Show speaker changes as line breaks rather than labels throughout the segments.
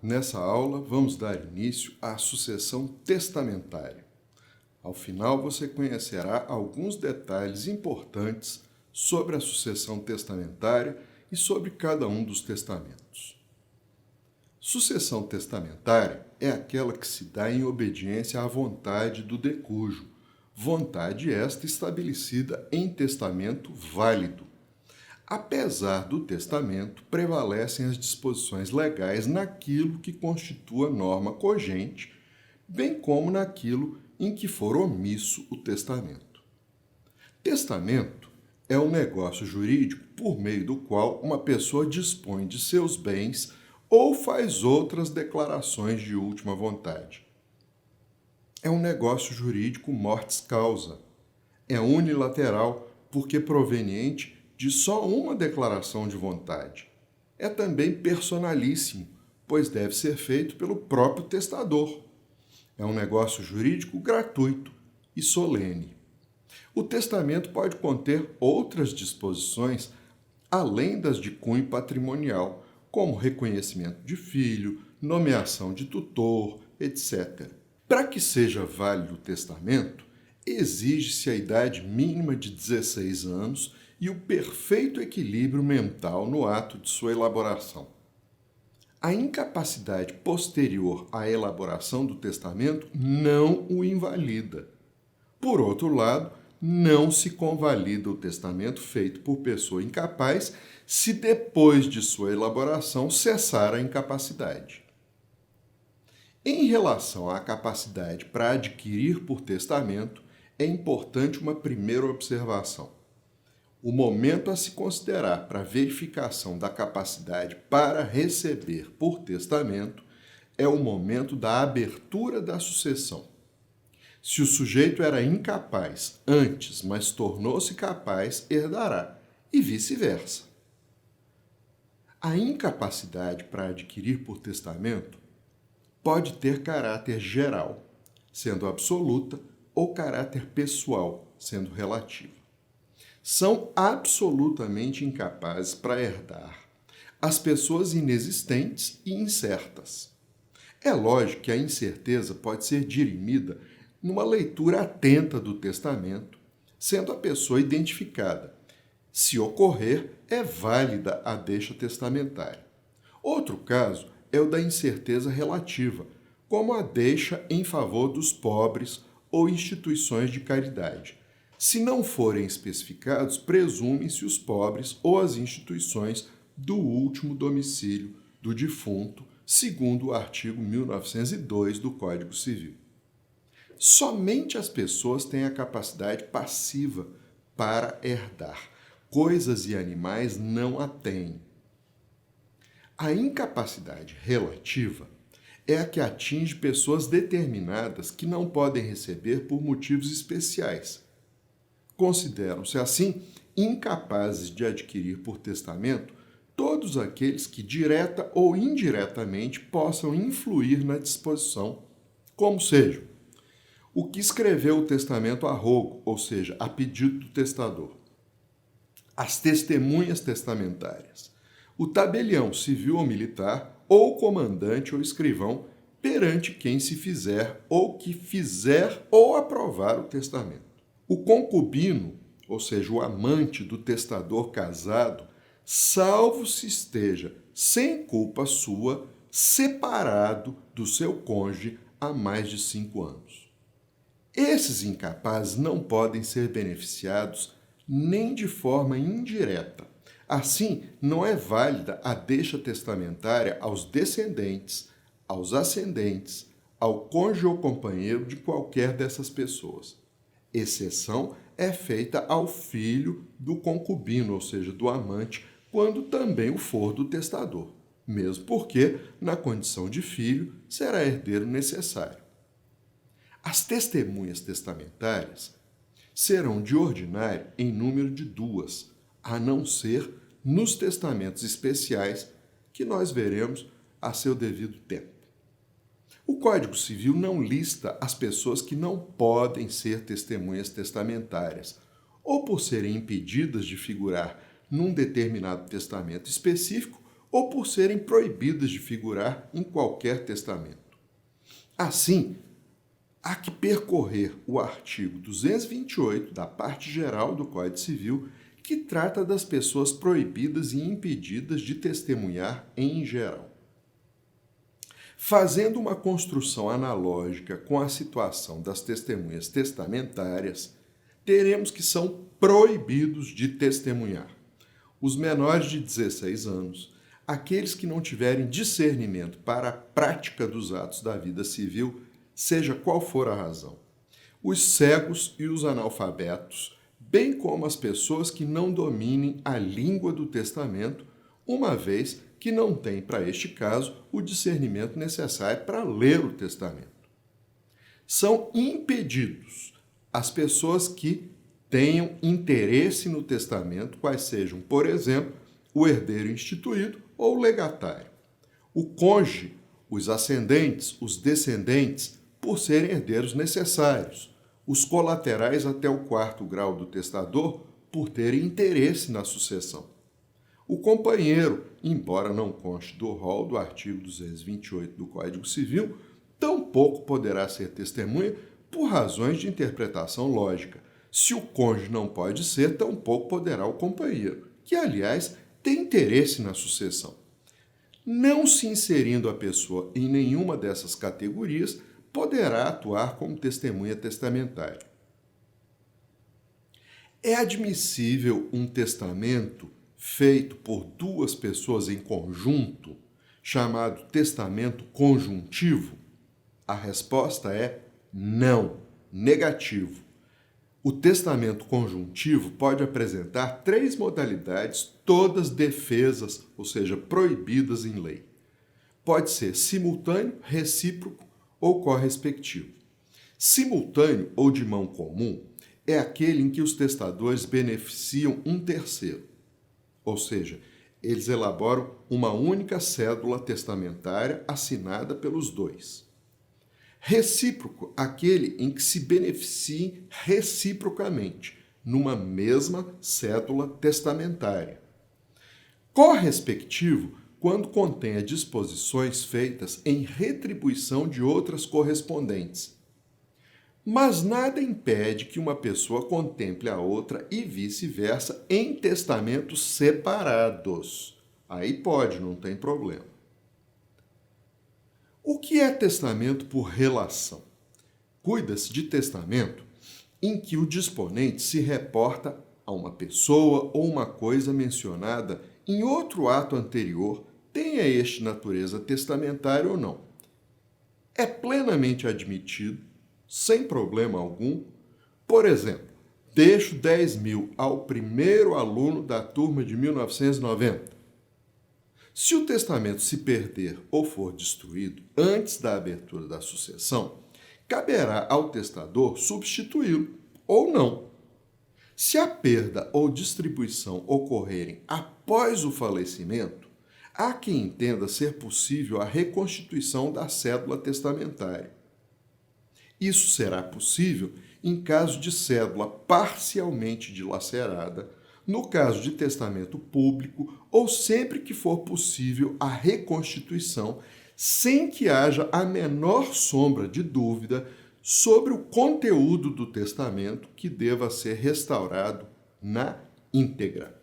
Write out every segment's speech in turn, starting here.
Nessa aula, vamos dar início à sucessão testamentária. Ao final, você conhecerá alguns detalhes importantes sobre a sucessão testamentária e sobre cada um dos testamentos. Sucessão testamentária é aquela que se dá em obediência à vontade do decújo, vontade esta estabelecida em testamento válido. Apesar do testamento, prevalecem as disposições legais naquilo que constitua norma cogente, bem como naquilo em que for omisso o testamento. Testamento é um negócio jurídico por meio do qual uma pessoa dispõe de seus bens ou faz outras declarações de última vontade. É um negócio jurídico mortis causa. É unilateral porque proveniente de só uma declaração de vontade. É também personalíssimo, pois deve ser feito pelo próprio testador. É um negócio jurídico gratuito e solene. O testamento pode conter outras disposições além das de cunho patrimonial, como reconhecimento de filho, nomeação de tutor, etc. Para que seja válido o testamento, exige-se a idade mínima de 16 anos e o perfeito equilíbrio mental no ato de sua elaboração. A incapacidade posterior à elaboração do testamento não o invalida. Por outro lado, não se convalida o testamento feito por pessoa incapaz se depois de sua elaboração cessar a incapacidade. Em relação à capacidade para adquirir por testamento, é importante uma primeira observação. O momento a se considerar para a verificação da capacidade para receber por testamento é o momento da abertura da sucessão. Se o sujeito era incapaz antes, mas tornou-se capaz, herdará, e vice-versa. A incapacidade para adquirir por testamento pode ter caráter geral, sendo absoluta, ou caráter pessoal, sendo relativa. São absolutamente incapazes para herdar as pessoas inexistentes e incertas. É lógico que a incerteza pode ser dirimida numa leitura atenta do testamento, sendo a pessoa identificada. Se ocorrer, é válida a deixa testamentária. Outro caso é o da incerteza relativa, como a deixa em favor dos pobres ou instituições de caridade. Se não forem especificados, presume-se os pobres ou as instituições do último domicílio do defunto, segundo o artigo 1902 do Código Civil. Somente as pessoas têm a capacidade passiva para herdar. Coisas e animais não a têm. A incapacidade relativa é a que atinge pessoas determinadas que não podem receber por motivos especiais. Consideram-se, assim, incapazes de adquirir por testamento todos aqueles que, direta ou indiretamente, possam influir na disposição, como sejam o que escreveu o testamento a rogo, ou seja, a pedido do testador, as testemunhas testamentárias, o tabelião civil ou militar, ou o comandante ou escrivão, perante quem se fizer ou que fizer ou aprovar o testamento. O concubino, ou seja, o amante do testador casado, salvo se esteja, sem culpa sua, separado do seu cônjuge há mais de 5 anos. Esses incapazes não podem ser beneficiados nem de forma indireta. Assim, não é válida a deixa testamentária aos descendentes, aos ascendentes, ao cônjuge ou companheiro de qualquer dessas pessoas. Exceção é feita ao filho do concubino, ou seja, do amante, quando também o for do testador, mesmo porque, na condição de filho, será herdeiro necessário. As testemunhas testamentárias serão de ordinário em número de 2, a não ser nos testamentos especiais que nós veremos a seu devido tempo. O Código Civil não lista as pessoas que não podem ser testemunhas testamentárias, ou por serem impedidas de figurar num determinado testamento específico, ou por serem proibidas de figurar em qualquer testamento. Assim, há que percorrer o artigo 228 da parte geral do Código Civil, que trata das pessoas proibidas e impedidas de testemunhar em geral. Fazendo uma construção analógica com a situação das testemunhas testamentárias, teremos que são proibidos de testemunhar os menores de 16 anos, aqueles que não tiverem discernimento para a prática dos atos da vida civil, seja qual for a razão, os cegos e os analfabetos, bem como as pessoas que não dominem a língua do testamento, uma vez que não têm, para este caso, o discernimento necessário para ler o testamento. São impedidos as pessoas que tenham interesse no testamento, quais sejam, por exemplo, o herdeiro instituído ou o legatário, o cônjuge, os ascendentes, os descendentes, por serem herdeiros necessários, os colaterais até o 4º grau do testador, por terem interesse na sucessão. O companheiro, embora não conste do rol do artigo 228 do Código Civil, tampouco poderá ser testemunha por razões de interpretação lógica. Se o cônjuge não pode ser, tampouco poderá o companheiro, que, aliás, tem interesse na sucessão. Não se inserindo a pessoa em nenhuma dessas categorias, poderá atuar como testemunha testamentária. É admissível um testamento feito por duas pessoas em conjunto, chamado testamento conjuntivo? A resposta é não, negativo. O testamento conjuntivo pode apresentar 3 modalidades, todas defesas, ou seja, proibidas em lei. Pode ser simultâneo, recíproco ou correspectivo. Simultâneo ou de mão comum é aquele em que os testadores beneficiam um terceiro, ou seja, eles elaboram uma única cédula testamentária assinada pelos dois. Recíproco, aquele em que se beneficiem reciprocamente, numa mesma cédula testamentária. Correspectivo, quando contenha disposições feitas em retribuição de outras correspondentes. Mas nada impede que uma pessoa contemple a outra e vice-versa em testamentos separados. Aí pode, não tem problema. O que é testamento por relação? Cuida-se de testamento em que o disponente se reporta a uma pessoa ou uma coisa mencionada em outro ato anterior, tenha este natureza testamentária ou não. É plenamente admitido, sem problema algum, por exemplo, deixo 10.000 ao primeiro aluno da turma de 1990. Se o testamento se perder ou for destruído antes da abertura da sucessão, caberá ao testador substituí-lo ou não. Se a perda ou distribuição ocorrerem após o falecimento, há quem entenda ser possível a reconstituição da cédula testamentária. Isso será possível em caso de cédula parcialmente dilacerada, no caso de testamento público ou sempre que for possível a reconstituição, sem que haja a menor sombra de dúvida sobre o conteúdo do testamento que deva ser restaurado na íntegra.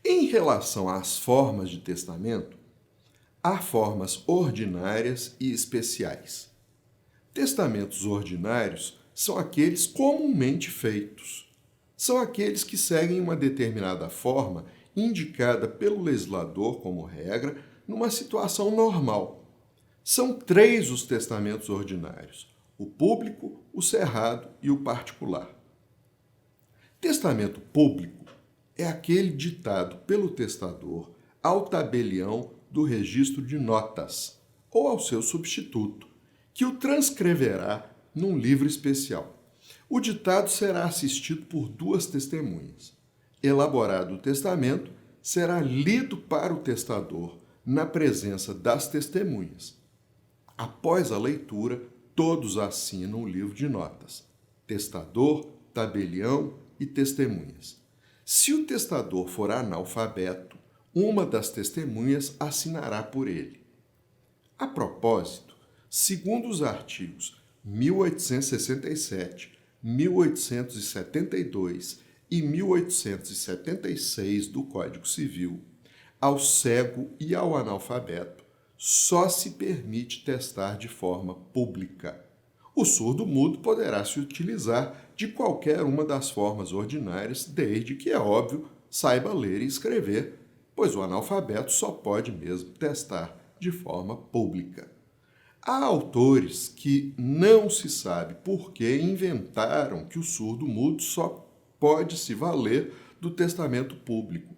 Em relação às formas de testamento, há formas ordinárias e especiais. Testamentos ordinários são aqueles comumente feitos. São aqueles que seguem uma determinada forma indicada pelo legislador como regra numa situação normal. São 3 os testamentos ordinários: o público, o cerrado e o particular. Testamento público é aquele ditado pelo testador ao tabelião do registro de notas ou ao seu substituto, que o transcreverá num livro especial. O ditado será assistido por 2 testemunhas. Elaborado o testamento, será lido para o testador na presença das testemunhas. Após a leitura, todos assinam o livro de notas: testador, tabelião e testemunhas. Se o testador for analfabeto, uma das testemunhas assinará por ele. A propósito, segundo os artigos 1867, 1872 e 1876 do Código Civil, ao cego e ao analfabeto só se permite testar de forma pública. O surdo-mudo poderá se utilizar de qualquer uma das formas ordinárias, desde que, é óbvio, saiba ler e escrever, pois o analfabeto só pode mesmo testar de forma pública. Há autores que não se sabe por que inventaram que o surdo-mudo só pode se valer do testamento público.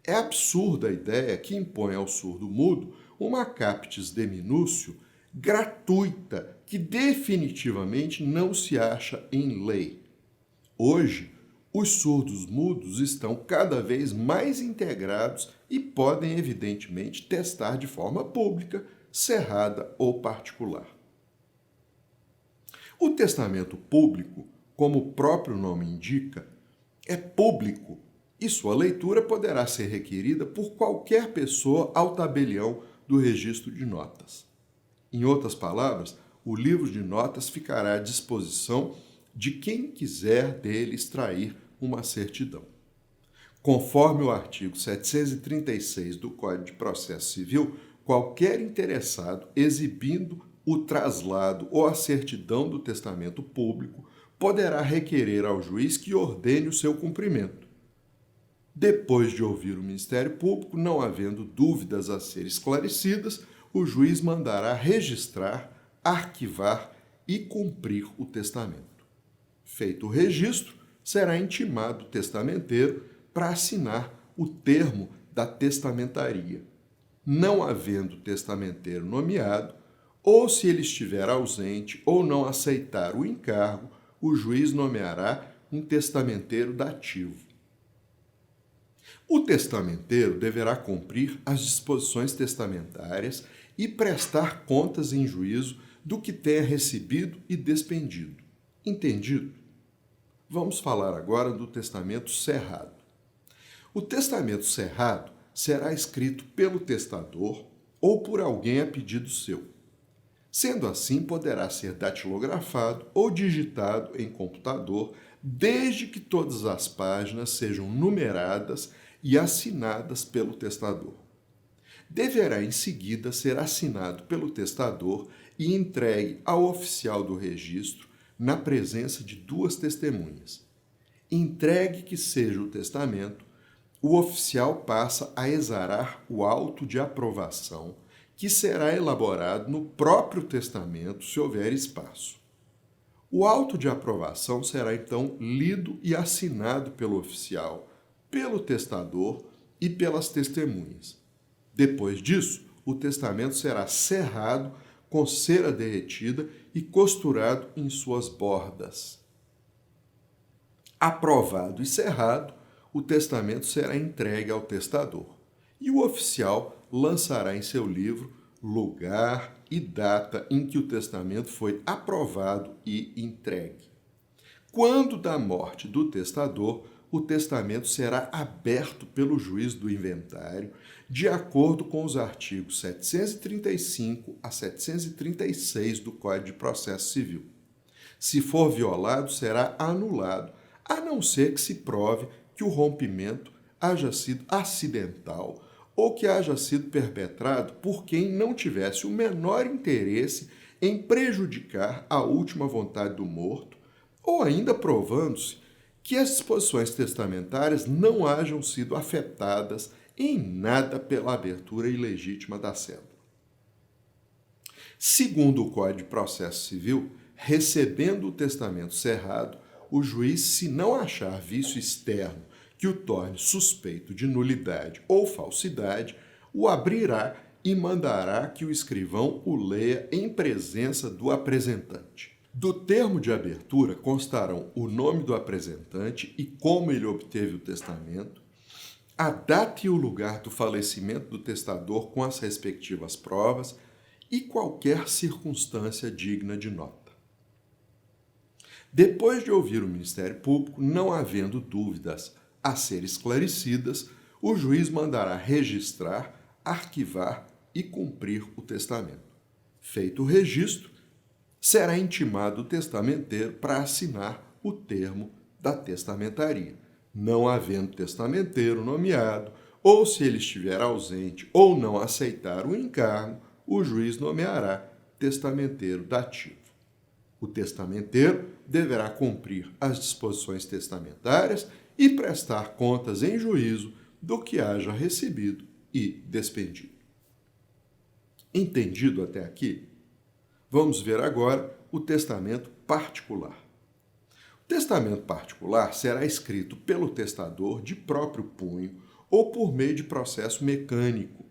É absurda a ideia que impõe ao surdo-mudo uma captis deminúcio gratuita que definitivamente não se acha em lei. Hoje, os surdos-mudos estão cada vez mais integrados e podem, evidentemente, testar de forma pública, cerrada ou particular. O testamento público, como o próprio nome indica, é público e sua leitura poderá ser requerida por qualquer pessoa ao tabelião do registro de notas. Em outras palavras, o livro de notas ficará à disposição de quem quiser dele extrair uma certidão. Conforme o artigo 736 do Código de Processo Civil, qualquer interessado exibindo o traslado ou a certidão do testamento público poderá requerer ao juiz que ordene o seu cumprimento. Depois de ouvir o Ministério Público, não havendo dúvidas a ser esclarecidas, o juiz mandará registrar, arquivar e cumprir o testamento. Feito o registro, será intimado o testamenteiro para assinar o termo da testamentaria. Não havendo testamenteiro nomeado, ou se ele estiver ausente ou não aceitar o encargo, o juiz nomeará um testamenteiro dativo. O testamenteiro deverá cumprir as disposições testamentárias e prestar contas em juízo do que tenha recebido e despendido. Entendido? Vamos falar agora do testamento cerrado. O testamento cerrado será escrito pelo testador ou por alguém a pedido seu. Sendo assim, poderá ser datilografado ou digitado em computador, desde que todas as páginas sejam numeradas e assinadas pelo testador. Deverá em seguida ser assinado pelo testador e entregue ao oficial do registro na presença de duas testemunhas. Entregue que seja o testamento, o oficial passa a exarar o auto de aprovação, que será elaborado no próprio testamento, se houver espaço. O auto de aprovação será então lido e assinado pelo oficial, pelo testador e pelas testemunhas. Depois disso, o testamento será cerrado com cera derretida e costurado em suas bordas. Aprovado e cerrado, o testamento será entregue ao testador e o oficial lançará em seu livro lugar e data em que o testamento foi aprovado e entregue. Quando da morte do testador, o testamento será aberto pelo juiz do inventário, de acordo com os artigos 735 a 736 do Código de Processo Civil. Se for violado, será anulado, a não ser que se prove que o rompimento haja sido acidental ou que haja sido perpetrado por quem não tivesse o menor interesse em prejudicar a última vontade do morto, ou ainda provando-se que as disposições testamentárias não hajam sido afetadas em nada pela abertura ilegítima da cédula. Segundo o Código de Processo Civil, recebendo o testamento cerrado, o juiz, se não achar vício externo que o torne suspeito de nulidade ou falsidade, o abrirá e mandará que o escrivão o leia em presença do apresentante. Do termo de abertura constarão o nome do apresentante e como ele obteve o testamento, a data e o lugar do falecimento do testador com as respectivas provas e qualquer circunstância digna de nota. Depois de ouvir o Ministério Público, não havendo dúvidas a ser esclarecidas, o juiz mandará registrar, arquivar e cumprir o testamento. Feito o registro, será intimado o testamenteiro para assinar o termo da testamentaria. Não havendo testamenteiro nomeado, ou se ele estiver ausente ou não aceitar o encargo, o juiz nomeará testamenteiro dativo. O testamenteiro deverá cumprir as disposições testamentárias e prestar contas em juízo do que haja recebido e despendido. Entendido até aqui? Vamos ver agora o testamento particular. O testamento particular será escrito pelo testador de próprio punho ou por meio de processo mecânico.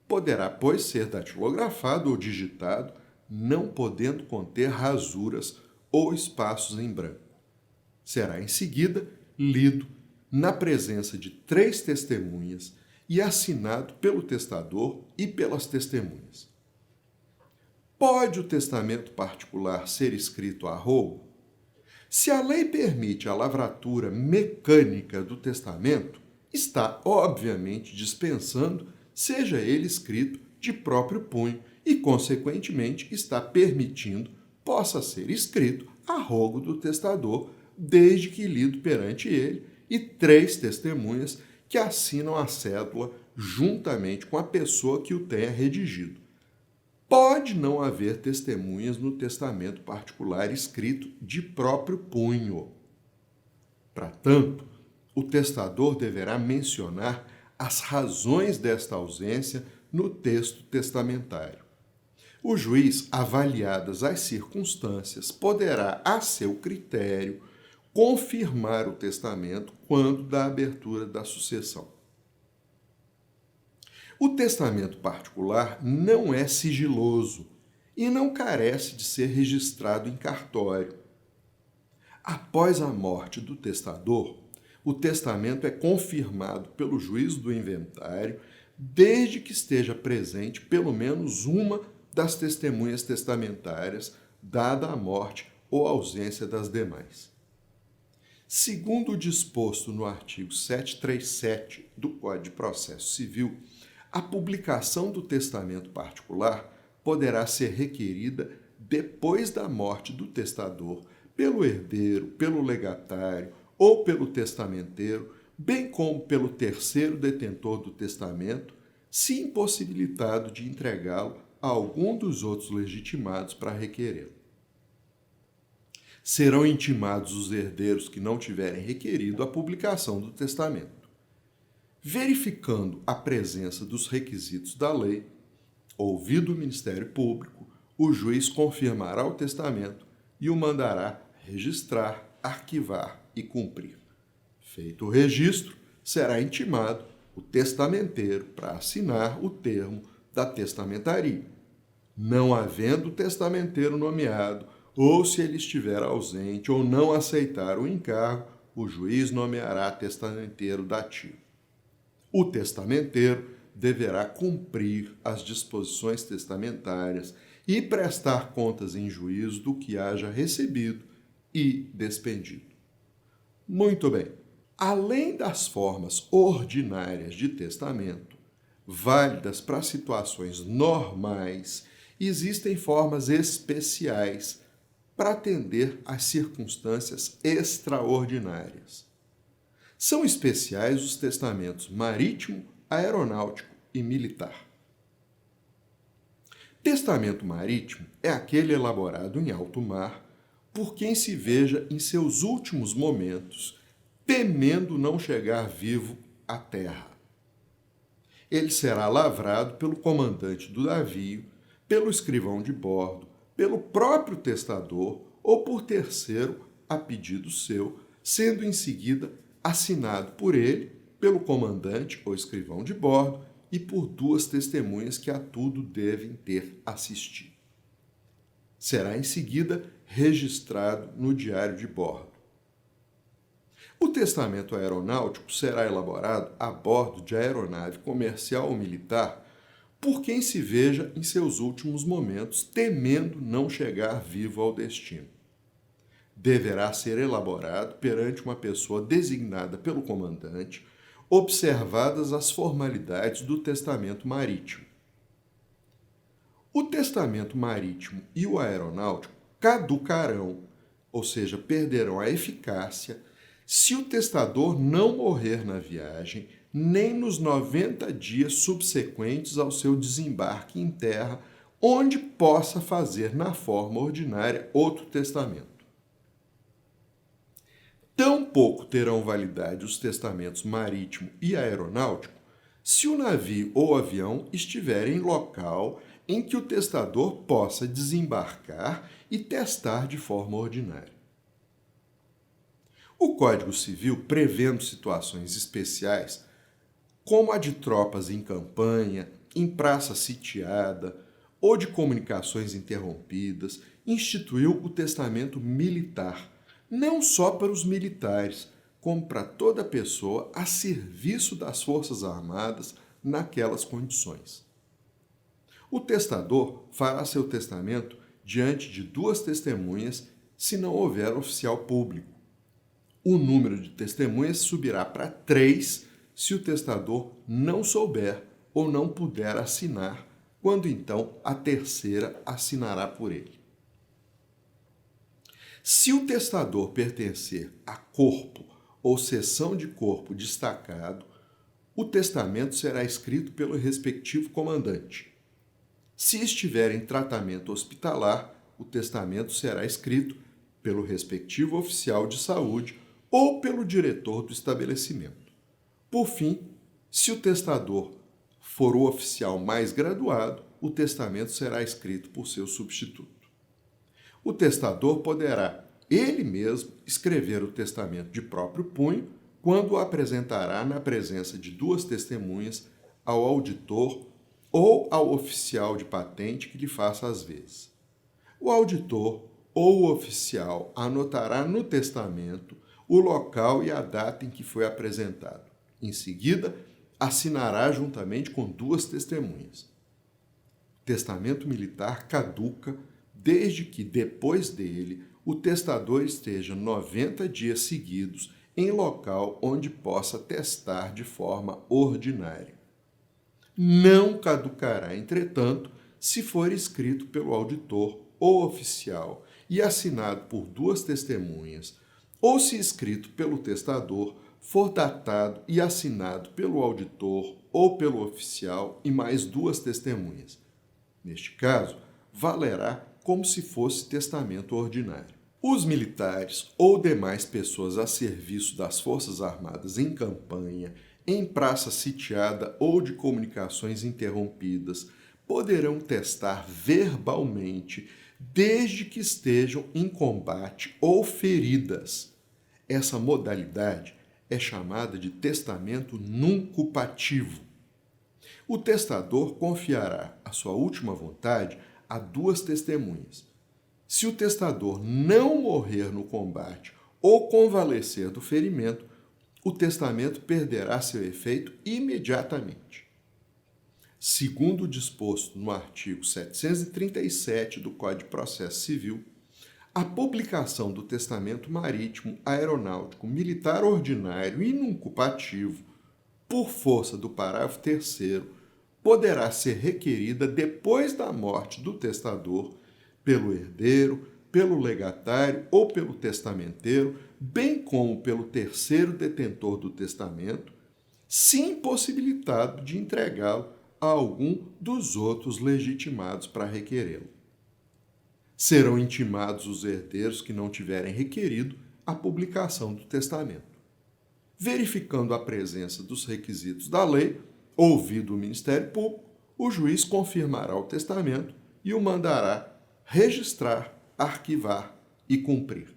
Poderá, pois, ser datilografado ou digitado, não podendo conter rasuras ou espaços em branco. Será em seguida lido na presença de 3 testemunhas e assinado pelo testador e pelas testemunhas. Pode o testamento particular ser escrito a rogo? Se a lei permite a lavratura mecânica do testamento, está obviamente dispensando seja ele escrito de próprio punho e, consequentemente, está permitindo possa ser escrito a rogo do testador, desde que lido perante ele e 3 testemunhas que assinam a cédula juntamente com a pessoa que o tenha redigido. Pode não haver testemunhas no testamento particular escrito de próprio punho. Para tanto, o testador deverá mencionar as razões desta ausência no texto testamentário. O juiz, avaliadas as circunstâncias, poderá, a seu critério, confirmar o testamento quando da abertura da sucessão. O testamento particular não é sigiloso e não carece de ser registrado em cartório. Após a morte do testador, o testamento é confirmado pelo juiz do inventário, desde que esteja presente pelo menos uma das testemunhas testamentárias, dada a morte ou ausência das demais. Segundo o disposto no artigo 737 do Código de Processo Civil, a publicação do testamento particular poderá ser requerida depois da morte do testador pelo herdeiro, pelo legatário ou pelo testamenteiro, bem como pelo terceiro detentor do testamento, se impossibilitado de entregá-lo a algum dos outros legitimados para requerê-lo. Serão intimados os herdeiros que não tiverem requerido a publicação do testamento. Verificando a presença dos requisitos da lei, ouvido o Ministério Público, o juiz confirmará o testamento e o mandará registrar, arquivar e cumprir. Feito o registro, será intimado o testamenteiro para assinar o termo da testamentaria. Não havendo testamenteiro nomeado, ou se ele estiver ausente ou não aceitar o encargo, o juiz nomeará testamenteiro dativo. O testamenteiro deverá cumprir as disposições testamentárias e prestar contas em juízo do que haja recebido e despendido. Muito bem. Além das formas ordinárias de testamento, válidas para situações normais, existem formas especiais para atender às circunstâncias extraordinárias. São especiais os testamentos marítimo, aeronáutico e militar. Testamento marítimo é aquele elaborado em alto mar por quem se veja em seus últimos momentos, temendo não chegar vivo à terra. Ele será lavrado pelo comandante do navio, pelo escrivão de bordo, pelo próprio testador ou por terceiro a pedido seu, sendo em seguida assinado por ele, pelo comandante ou escrivão de bordo e por 2 testemunhas que a tudo devem ter assistido. Será em seguida registrado no diário de bordo. O testamento aeronáutico será elaborado a bordo de aeronave comercial ou militar por quem se veja em seus últimos momentos temendo não chegar vivo ao destino. Deverá ser elaborado perante uma pessoa designada pelo comandante observadas as formalidades do testamento marítimo. O testamento marítimo e o aeronáutico caducarão, ou seja, perderão a eficácia, se o testador não morrer na viagem, nem nos 90 dias subsequentes ao seu desembarque em terra, onde possa fazer na forma ordinária outro testamento. Tampouco terão validade os testamentos marítimo e aeronáutico se o navio ou avião estiver em local em que o testador possa desembarcar e testar de forma ordinária. O Código Civil, prevendo situações especiais, como a de tropas em campanha, em praça sitiada ou de comunicações interrompidas, instituiu o testamento militar, não só para os militares, como para toda pessoa a serviço das Forças Armadas naquelas condições. O testador fará seu testamento diante de 2 testemunhas, se não houver oficial público. O número de testemunhas subirá para 3 se o testador não souber ou não puder assinar, quando então a terceira assinará por ele. Se o testador pertencer a corpo ou seção de corpo destacado, o testamento será escrito pelo respectivo comandante. Se estiver em tratamento hospitalar, o testamento será escrito pelo respectivo oficial de saúde ou pelo diretor do estabelecimento. Por fim, se o testador for o oficial mais graduado, o testamento será escrito por seu substituto. O testador poderá, ele mesmo, escrever o testamento de próprio punho, quando o apresentará na presença de 2 testemunhas ao auditor ou ao oficial de patente que lhe faça as vezes. O auditor ou o oficial anotará no testamento o local e a data em que foi apresentado. Em seguida, assinará juntamente com 2 testemunhas. O testamento militar caduca desde que, depois dele, o testador esteja 90 dias seguidos em local onde possa testar de forma ordinária. Não caducará, entretanto, se for escrito pelo auditor ou oficial e assinado por 2 testemunhas, ou se escrito pelo testador for datado e assinado pelo auditor ou pelo oficial e mais 2 testemunhas. Neste caso, valerá como se fosse testamento ordinário. Os militares ou demais pessoas a serviço das Forças Armadas em campanha, em praça sitiada ou de comunicações interrompidas, poderão testar verbalmente desde que estejam em combate ou feridas. Essa modalidade é chamada de testamento nuncupativo. O testador confiará a sua última vontade a 2 testemunhas. Se o testador não morrer no combate ou convalescer do ferimento, o testamento perderá seu efeito imediatamente. Segundo o disposto no artigo 737 do Código de Processo Civil, a publicação do testamento marítimo, aeronáutico, militar ordinário e nuncupativo, por força do parágrafo 3º, poderá ser requerida depois da morte do testador pelo herdeiro, pelo legatário ou pelo testamenteiro, bem como pelo terceiro detentor do testamento, se impossibilitado de entregá-lo a algum dos outros legitimados para requerê-lo. Serão intimados os herdeiros que não tiverem requerido a publicação do testamento. Verificando a presença dos requisitos da lei, ouvido o Ministério Público, o juiz confirmará o testamento e o mandará registrar, arquivar e cumprir.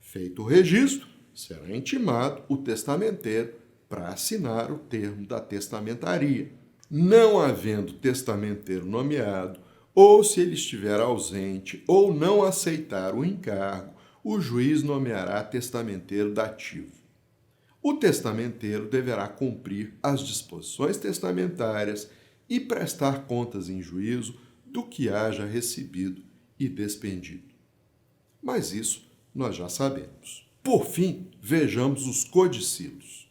Feito o registro, será intimado o testamenteiro para assinar o termo da testamentaria. Não havendo testamenteiro nomeado, ou se ele estiver ausente ou não aceitar o encargo, o juiz nomeará testamenteiro dativo. O testamenteiro deverá cumprir as disposições testamentárias e prestar contas em juízo do que haja recebido e despendido. Mas isso nós já sabemos. Por fim, vejamos os codicílios.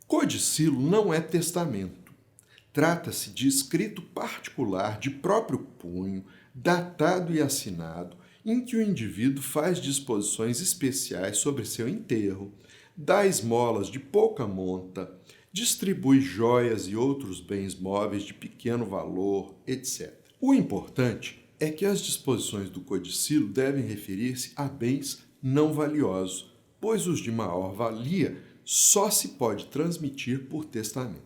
Codicilo não é testamento. Trata-se de escrito particular de próprio punho, datado e assinado, em que o indivíduo faz disposições especiais sobre seu enterro, dá esmolas de pouca monta, distribui joias e outros bens móveis de pequeno valor, etc. O importante é que as disposições do codicilo devem referir-se a bens não valiosos, pois os de maior valia só se pode transmitir por testamento.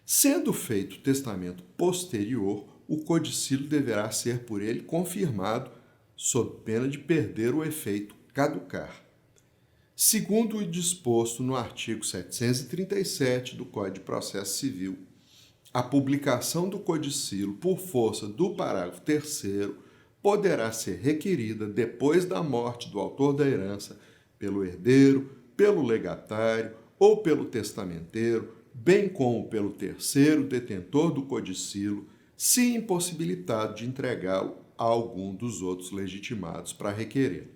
Sendo feito o testamento posterior, o codicilo deverá ser por ele confirmado, sob pena de perder o efeito caducar. Segundo o disposto no artigo 737 do Código de Processo Civil, a publicação do codicilo por força do parágrafo 3º poderá ser requerida depois da morte do autor da herança pelo herdeiro, pelo legatário ou pelo testamenteiro, bem como pelo terceiro detentor do codicilo, se impossibilitado de entregá-lo a algum dos outros legitimados para requerer.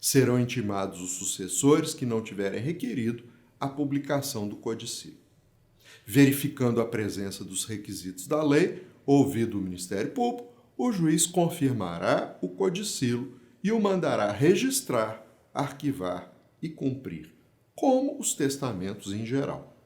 Serão intimados os sucessores que não tiverem requerido a publicação do codicilo. Verificando a presença dos requisitos da lei, ouvido o Ministério Público, o juiz confirmará o codicilo e o mandará registrar, arquivar e cumprir, como os testamentos em geral.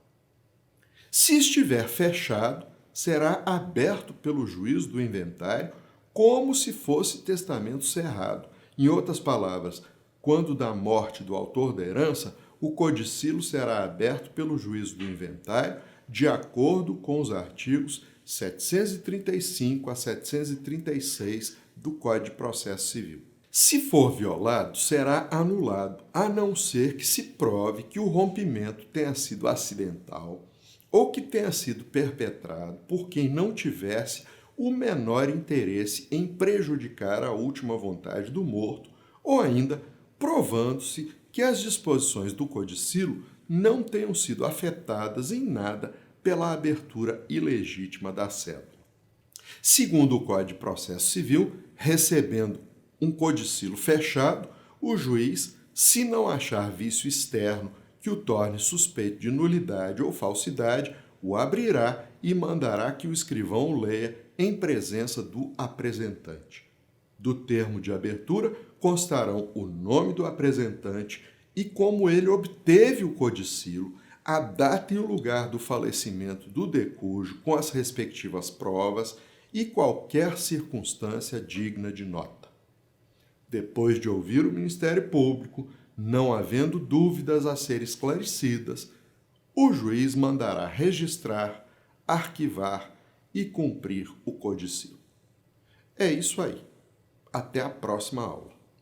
Se estiver fechado, será aberto pelo juiz do inventário como se fosse testamento cerrado. Em outras palavras, quando da morte do autor da herança, o codicilo será aberto pelo juiz do inventário de acordo com os artigos 735 a 736 do Código de Processo Civil. Se for violado, será anulado, a não ser que se prove que o rompimento tenha sido acidental ou que tenha sido perpetrado por quem não tivesse o menor interesse em prejudicar a última vontade do morto, ou ainda provando-se que as disposições do codicilo não tenham sido afetadas em nada pela abertura ilegítima da cédula. Segundo o Código de Processo Civil, recebendo um codicilo fechado, o juiz, se não achar vício externo que o torne suspeito de nulidade ou falsidade, o abrirá e mandará que o escrivão o leia em presença do apresentante. Do termo de abertura constarão o nome do apresentante e como ele obteve o codicilo, a data e o lugar do falecimento do decújo com as respectivas provas e qualquer circunstância digna de nota. Depois de ouvir o Ministério Público, não havendo dúvidas a ser esclarecidas, o juiz mandará registrar, arquivar e cumprir o codicilo. É isso aí. Até a próxima aula.